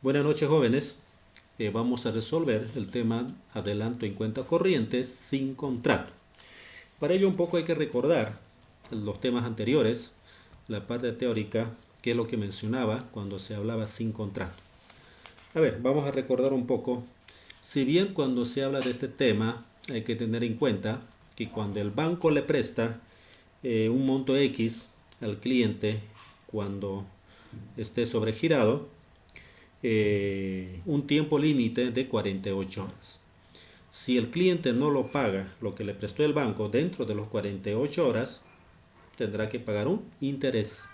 Buenas noches, jóvenes. Vamos a resolver el tema adelanto en cuenta corriente sin contrato. Para ello un poco hay que recordar los temas anteriores, la parte teórica, que es lo que mencionaba cuando se hablaba sin contrato. A ver, vamos a recordar un poco. Si bien cuando se habla de este tema hay que tener en cuenta que cuando el banco le presta un monto X al cliente cuando esté sobregirado, un tiempo límite de 48 horas. Si el cliente no lo paga lo que le prestó el banco dentro de los 48 horas, tendrá que pagar un interés.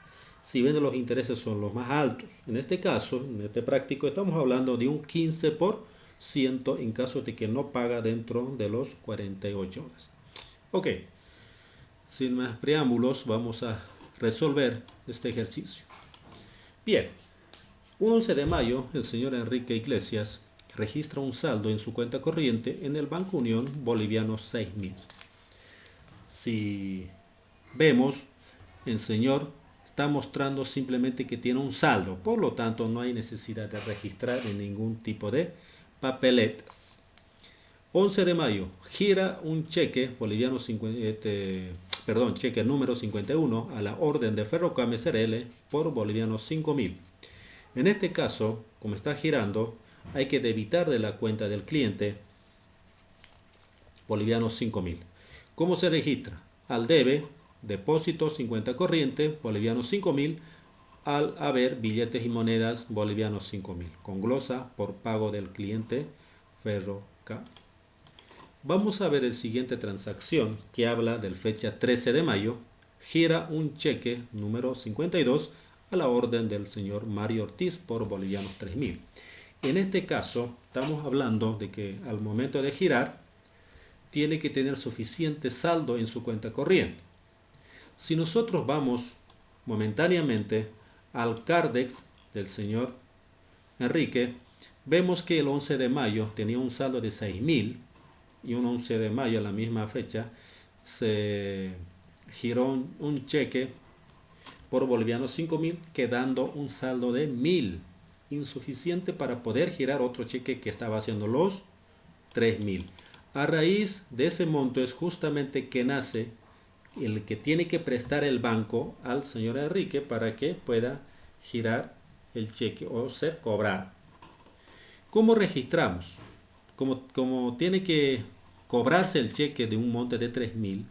Si bien los intereses son los más altos, en este caso, en este práctico, estamos hablando de un 15% en caso de que no paga dentro de los 48 horas. Ok, sin más preámbulos, vamos a resolver este ejercicio. Bien, un 11 de mayo, el señor Enrique Iglesias registra un saldo en su cuenta corriente en el Banco Unión boliviano 6.000. Si vemos, el señor está mostrando simplemente que tiene un saldo, por lo tanto no hay necesidad de registrar en ningún tipo de papeletas. 11 de mayo, gira un cheque boliviano cheque número 51 a la orden de Ferrocam SRL por bolivianos 5.000. En este caso, como está girando, hay que debitar de la cuenta del cliente bolivianos 5.000. ¿Cómo se registra? Al debe, depósito 50 corriente, bolivianos 5.000, al haber billetes y monedas bolivianos 5.000, con glosa por pago del cliente Ferrocam. Vamos a ver el siguiente transacción que habla del fecha 13 de mayo, gira un cheque número 52 a la orden del señor Mario Ortiz por bolivianos 3.000. En este caso, estamos hablando de que al momento de girar, tiene que tener suficiente saldo en su cuenta corriente. Si nosotros vamos momentáneamente al Cardex del señor Enrique, vemos que el 11 de mayo tenía un saldo de 6.000 y un 11 de mayo a la misma fecha se giró un cheque por bolivianos 5.000, quedando un saldo de 1.000, insuficiente para poder girar otro cheque que estaba haciendo los 3.000. A raíz de ese monto es justamente que nace el que tiene que prestar el banco al señor Enrique para que pueda girar el cheque o ser cobrado. ¿Cómo registramos? Como tiene que cobrarse el cheque de un monte de 3.000,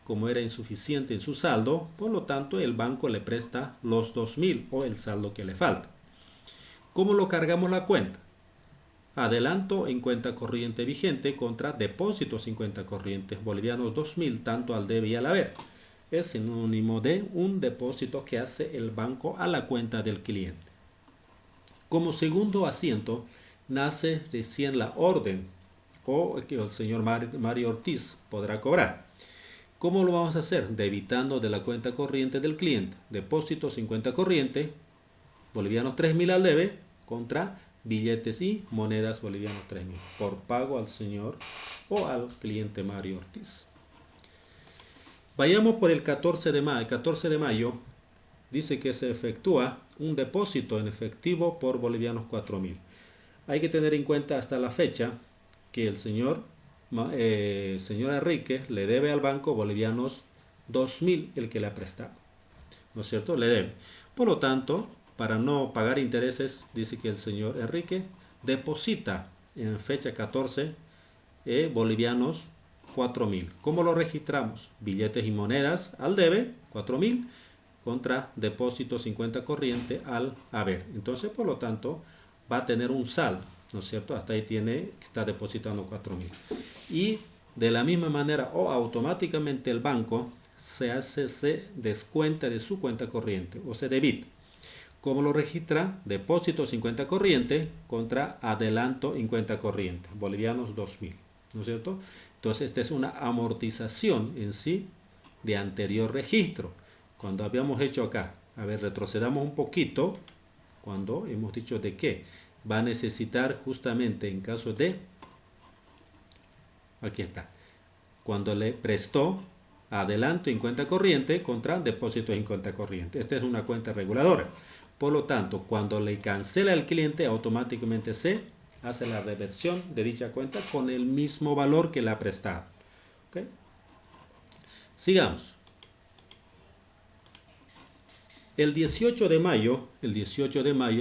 como era insuficiente en su saldo, por lo tanto el banco le presta los 2.000 o el saldo que le falta. ¿Cómo lo cargamos la cuenta? Adelanto en cuenta corriente vigente contra depósitos en cuenta corriente bolivianos 2.000 tanto al debe y al haber. Es sinónimo de un depósito que hace el banco a la cuenta del cliente. Como segundo asiento nace recién la orden o que el señor Mario Ortiz podrá cobrar. ¿Cómo lo vamos a hacer? Debitando de la cuenta corriente del cliente. Depósitos en cuenta corriente, bolivianos 3.000 al debe, contra billetes y monedas bolivianos 3.000, por pago al señor o al cliente Mario Ortiz. Vayamos por el 14 de mayo. El 14 de mayo dice que se efectúa un depósito en efectivo por bolivianos 4.000. Hay que tener en cuenta hasta la fecha que el señor Enrique le debe al banco bolivianos 2.000, el que le ha prestado, ¿no es cierto? Le debe. Por lo tanto, para no pagar intereses, dice que el señor Enrique deposita en fecha 14 bolivianos 4.000. ¿Cómo lo registramos? Billetes y monedas al debe, 4.000, contra depósito 50 corriente al haber. Entonces, por lo tanto, va a tener un saldo, ¿no es cierto? Hasta ahí está depositando 4.000. Y de la misma manera o automáticamente el banco se descuenta de su cuenta corriente o se debita. ¿Cómo lo registra? Depósito 50 corriente contra adelanto en cuenta corriente, bolivianos 2.000, ¿no es cierto? Entonces esta es una amortización en sí de anterior registro. Cuando habíamos hecho acá, a ver, retrocedamos un poquito, cuando hemos dicho de que va a necesitar justamente en caso de, aquí está, cuando le prestó adelanto en cuenta corriente contra depósito en cuenta corriente. Esta es una cuenta reguladora. Por lo tanto, cuando le cancela el cliente, automáticamente se hace la reversión de dicha cuenta con el mismo valor que le ha prestado. ¿Okay? Sigamos. El 18 de mayo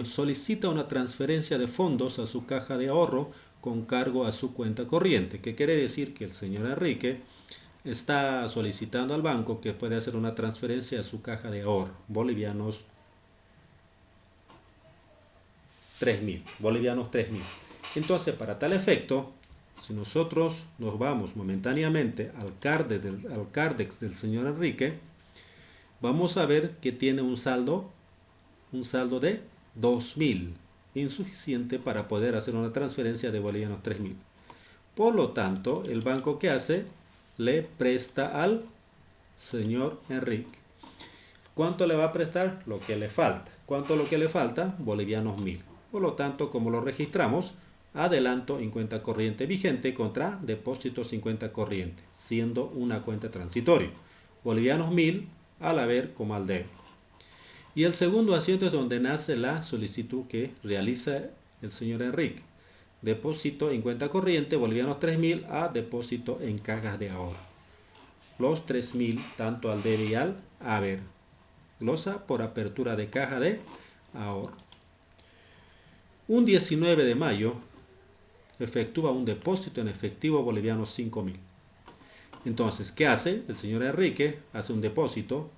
solicita una transferencia de fondos a su caja de ahorro con cargo a su cuenta corriente, que quiere decir que el señor Enrique está solicitando al banco que puede hacer una transferencia a su caja de ahorro, bolivianos 3.000. Entonces, para tal efecto, si nosotros nos vamos momentáneamente al Cardex del señor Enrique, vamos a ver que tiene un saldo de 2.000, insuficiente para poder hacer una transferencia de bolivianos 3.000. Por lo tanto, el banco que hace le presta al señor Enrique. ¿Cuánto le va a prestar? Lo que le falta. ¿Cuánto lo que le falta? Bolivianos 1.000. Por lo tanto, como lo registramos, adelanto en cuenta corriente vigente contra depósito 50 corriente, siendo una cuenta transitoria. Bolivianos 1.000 al haber como al debe. Y el segundo asiento es donde nace la solicitud que realiza el señor Enrique. Depósito en cuenta corriente, bolivianos 3.000 a depósito en cajas de ahorro. Los 3.000 tanto al debe y al haber. Glosa por apertura de caja de ahorro. Un 19 de mayo efectúa un depósito en efectivo bolivianos 5.000. Entonces, ¿qué hace? El señor Enrique hace un depósito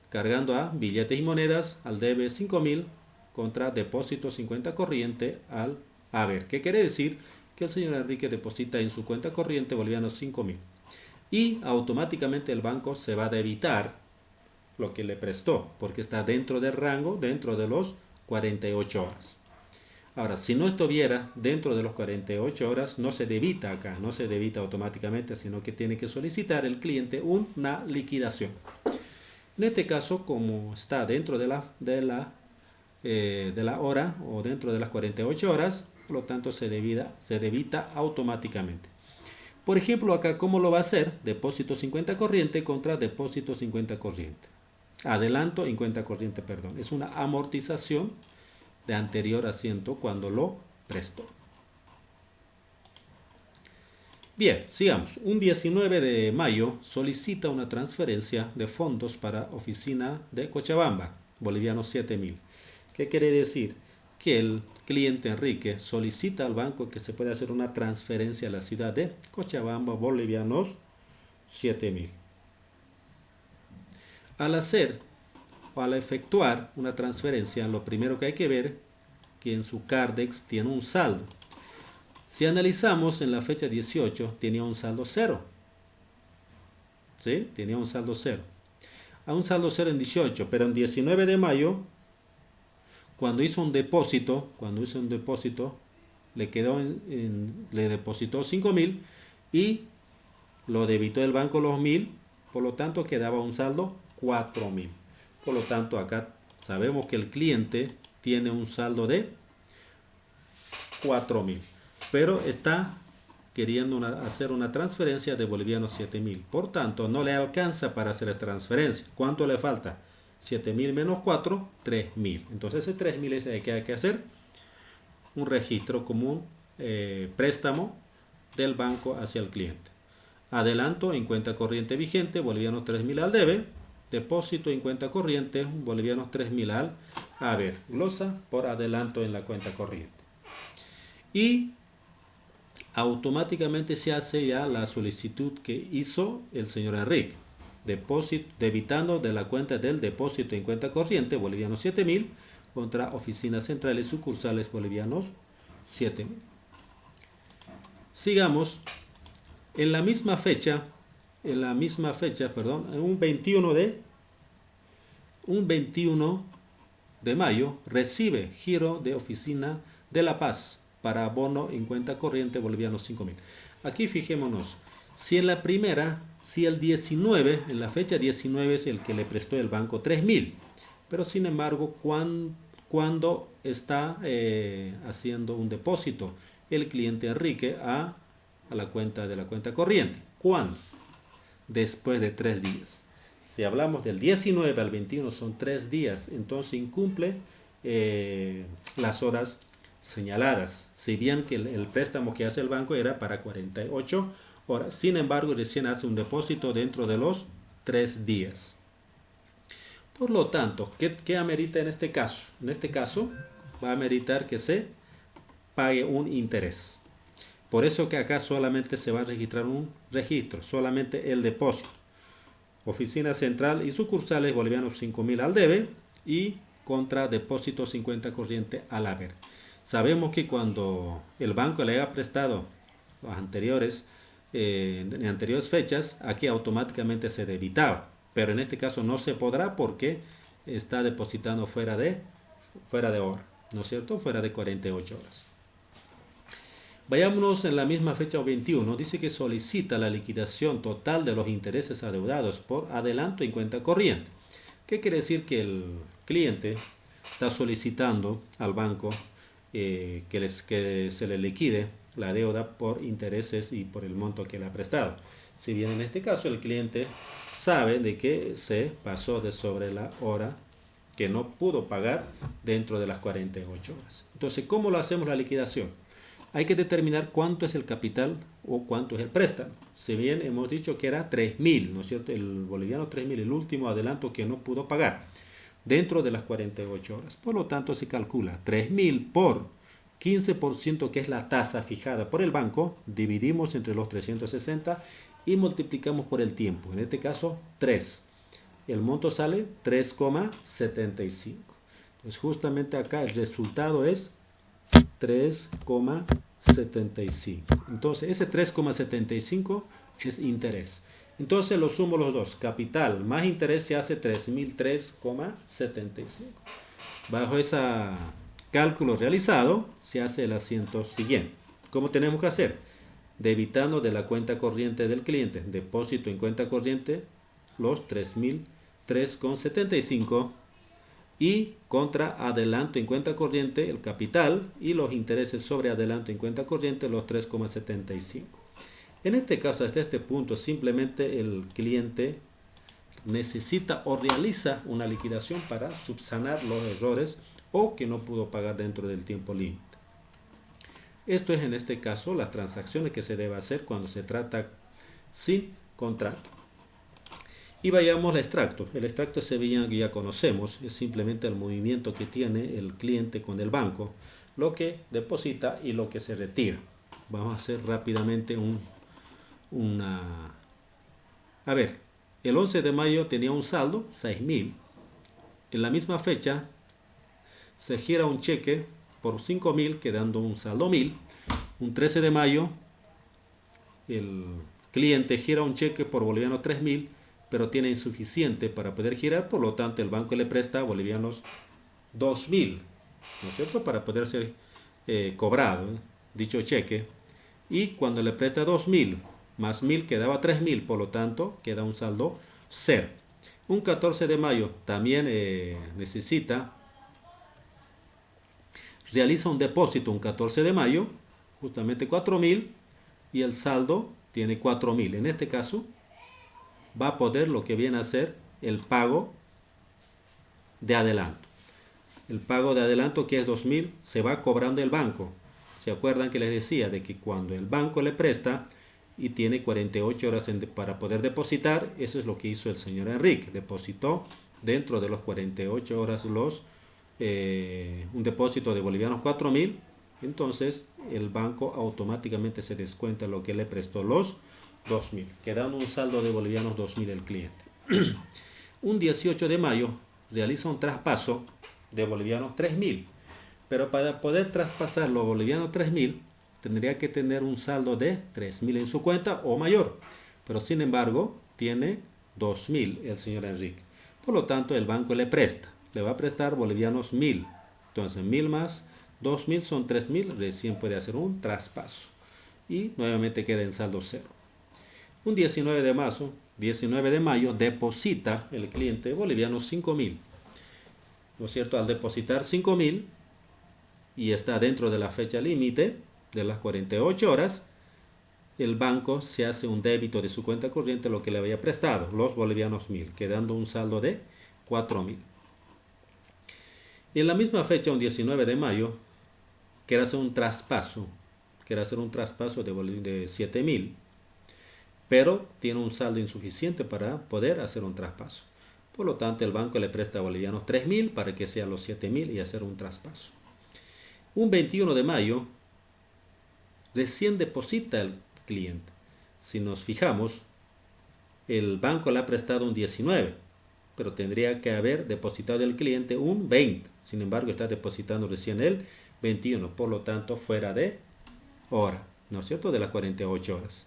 cargando a billetes y monedas al debe 5.000 contra depósito 50 corriente al haber. ¿Qué quiere decir? Que el señor Enrique deposita en su cuenta corriente bolivianos 5.000 y automáticamente el banco se va a debitar lo que le prestó porque está dentro del rango, dentro de los 48 horas. Ahora, si no estuviera dentro de los 48 horas, no se debita acá, no se debita automáticamente, sino que tiene que solicitar el cliente una liquidación. En este caso, como está dentro de la hora o dentro de las 48 horas, por lo tanto se debita automáticamente. Por ejemplo, acá, ¿cómo lo va a hacer? Depósito 50 corriente contra depósito 50 corriente. Adelanto en cuenta corriente, perdón. Es una amortización de anterior asiento cuando lo prestó. Bien, sigamos. Un 19 de mayo solicita una transferencia de fondos para oficina de Cochabamba, bolivianos 7.000. ¿Qué quiere decir? Que el cliente Enrique solicita al banco que se pueda hacer una transferencia a la ciudad de Cochabamba, bolivianos 7.000. Al efectuar una transferencia, lo primero que hay que ver que en su Cardex tiene un saldo. Si analizamos en la fecha 18, tenía un saldo 0. ¿Sí? Tenía un saldo 0. A un saldo 0 en 18, pero en 19 de mayo, cuando hizo un depósito, le depositó 5.000 y lo debitó el banco los 1.000, por lo tanto quedaba un saldo 4.000. Por lo tanto, acá sabemos que el cliente tiene un saldo de 4.000, pero está queriendo hacer una transferencia de bolivianos 7.000. Por tanto, no le alcanza para hacer esta transferencia. ¿Cuánto le falta? 7.000 menos 4, 3.000. Entonces, ese 3.000 es el que hay que hacer un registro como préstamo del banco hacia el cliente. Adelanto en cuenta corriente vigente, bolivianos 3.000 al debe. Depósito en cuenta corriente, bolivianos 3.000 al haber. Glosa por adelanto en la cuenta corriente. Y automáticamente se hace ya la solicitud que hizo el señor Enrique. Debitando de la cuenta del depósito en cuenta corriente, bolivianos 7.000, contra oficinas centrales sucursales bolivianos 7.000. Sigamos. En la misma fecha, un 21 de mayo, recibe giro de oficina de La Paz para abono en cuenta corriente bolivianos 5.000. Aquí fijémonos, si en la fecha 19 es el que le prestó el banco 3.000, pero sin embargo, cuando está haciendo un depósito el cliente Enrique a la cuenta corriente. ¿Cuándo? Después de 3 días. Si hablamos del 19 al 21 son 3 días, entonces incumple las horas señaladas. Si bien que el préstamo que hace el banco era para 48 horas, sin embargo recién hace un depósito dentro de los 3 días. Por lo tanto, ¿qué amerita en este caso? En este caso va a ameritar que se pague un interés. Por eso que acá solamente se va a registrar un registro, solamente el depósito. Oficina central y sucursales bolivianos 5.000 al debe y contra depósito 50 corriente al haber. Sabemos que cuando el banco le haya prestado los anteriores, en anteriores fechas, aquí automáticamente se debitaba. Pero en este caso no se podrá porque está depositando fuera de hora, ¿no es cierto? Fuera de 48 horas. Vayámonos en la misma fecha 21, dice que solicita la liquidación total de los intereses adeudados por adelanto en cuenta corriente. ¿Qué quiere decir? Que el cliente está solicitando al banco que se le liquide la deuda por intereses y por el monto que le ha prestado. Si bien en este caso el cliente sabe de que se pasó de sobre la hora que no pudo pagar dentro de las 48 horas. Entonces, ¿cómo lo hacemos la liquidación? Hay que determinar cuánto es el capital o cuánto es el préstamo. Si bien hemos dicho que era 3.000, ¿no es cierto? El boliviano 3.000, el último adelanto que no pudo pagar dentro de las 48 horas. Por lo tanto, se calcula 3.000 por 15%, que es la tasa fijada por el banco, dividimos entre los 360 y multiplicamos por el tiempo. En este caso, 3. El monto sale 3,75. Entonces, justamente acá el resultado es 3,75. Entonces ese 3,75 es interés. Entonces lo sumo los dos. Capital más interés se hace 3.003,75. Bajo ese cálculo realizado se hace el asiento siguiente. ¿Cómo tenemos que hacer? Debitando de la cuenta corriente del cliente, depósito en cuenta corriente, los 3.003,75 y contra adelanto en cuenta corriente el capital y los intereses sobre adelanto en cuenta corriente los 3,75. En este caso, hasta este punto, simplemente el cliente necesita o realiza una liquidación para subsanar los errores o que no pudo pagar dentro del tiempo límite. Esto es en este caso las transacciones que se debe hacer cuando se trata sin contrato. Y vayamos al extracto. El extracto de Sevilla que ya conocemos, es simplemente el movimiento que tiene el cliente con el banco, lo que deposita y lo que se retira. Vamos a hacer rápidamente A ver, el 11 de mayo tenía un saldo, 6.000. En la misma fecha se gira un cheque por 5.000, quedando un saldo 1.000. Un 13 de mayo el cliente gira un cheque por boliviano 3.000, pero tiene insuficiente para poder girar, por lo tanto el banco le presta bolivianos 2.000, ¿no es cierto?, para poder ser cobrado dicho cheque. Y cuando le presta 2.000 más 1.000 quedaba 3.000, por lo tanto queda un saldo 0. Un 14 de mayo también realiza un depósito un 14 de mayo, justamente 4.000, y el saldo tiene 4.000. En este caso va a poder lo que viene a ser el pago de adelanto. El pago de adelanto, que es 2.000, se va cobrando el banco. ¿Se acuerdan que les decía de que cuando el banco le presta y tiene 48 horas para poder depositar? Eso es lo que hizo el señor Enrique. Depositó dentro de los 48 horas un depósito de bolivianos 4.000. Entonces el banco automáticamente se descuenta lo que le prestó, los 2.000, quedando un saldo de bolivianos 2.000 el cliente. Un 18 de mayo realiza un traspaso de bolivianos 3.000, pero para poder traspasar los bolivianos 3.000 tendría que tener un saldo de 3.000 en su cuenta o mayor, pero sin embargo tiene 2.000 el señor Enrique. Por lo tanto el banco le va a prestar bolivianos 1.000. Entonces 1.000 más 2.000 son 3.000, recién puede hacer un traspaso y nuevamente queda en saldo 0. Un 19 de mayo deposita el cliente bolivianos 5.000, ¿no es cierto? Al depositar 5.000 y está dentro de la fecha límite de las 48 horas, el banco se hace un débito de su cuenta corriente lo que le había prestado, los bolivianos 1000, quedando un saldo de 4000. Y en la misma fecha, un 19 de mayo, quiere hacer un traspaso, de 7000, pero tiene un saldo insuficiente para poder hacer un traspaso. Por lo tanto, el banco le presta a bolivianos 3000 para que sean los 7000 y hacer un traspaso. Un 21 de mayo, recién deposita el cliente. Si nos fijamos, el banco le ha prestado un 19, pero tendría que haber depositado el cliente un 20. Sin embargo, está depositando recién el 21, por lo tanto, fuera de hora, ¿no es cierto?, de las 48 horas.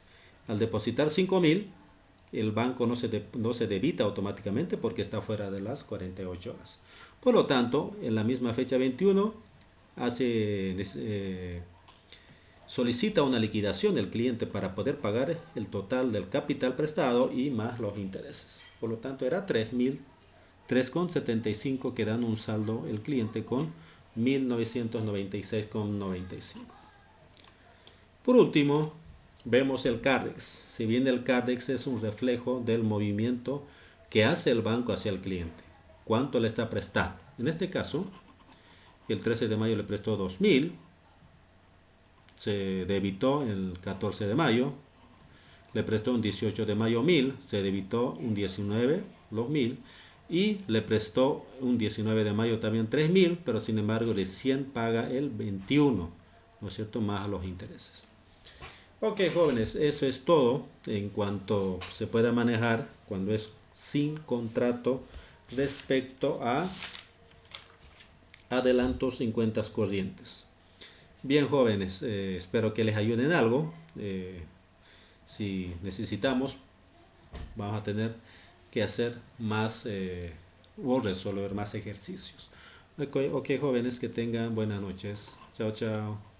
Al depositar 5000, el banco no se debita automáticamente porque está fuera de las 48 horas. Por lo tanto, en la misma fecha 21, solicita una liquidación el cliente para poder pagar el total del capital prestado y más los intereses. Por lo tanto, era 3.75, quedando un saldo el cliente con 1996,95. Por último, vemos el CARDEX. Si bien el CARDEX es un reflejo del movimiento que hace el banco hacia el cliente, ¿cuánto le está prestando? En este caso, el 13 de mayo le prestó 2000, se debitó el 14 de mayo, le prestó un 18 de mayo 1000, se debitó un 19 los 1000, y le prestó un 19 de mayo también 3000, pero sin embargo recién paga el 21, ¿no es cierto?, más los intereses. Ok, jóvenes, eso es todo en cuanto se pueda manejar cuando es sin contrato respecto a adelantos en cuentas corrientes. Bien, jóvenes, espero que les ayude en algo. Si necesitamos, vamos a tener que hacer más o resolver más ejercicios. Ok, jóvenes, que tengan buenas noches. Chao, chao.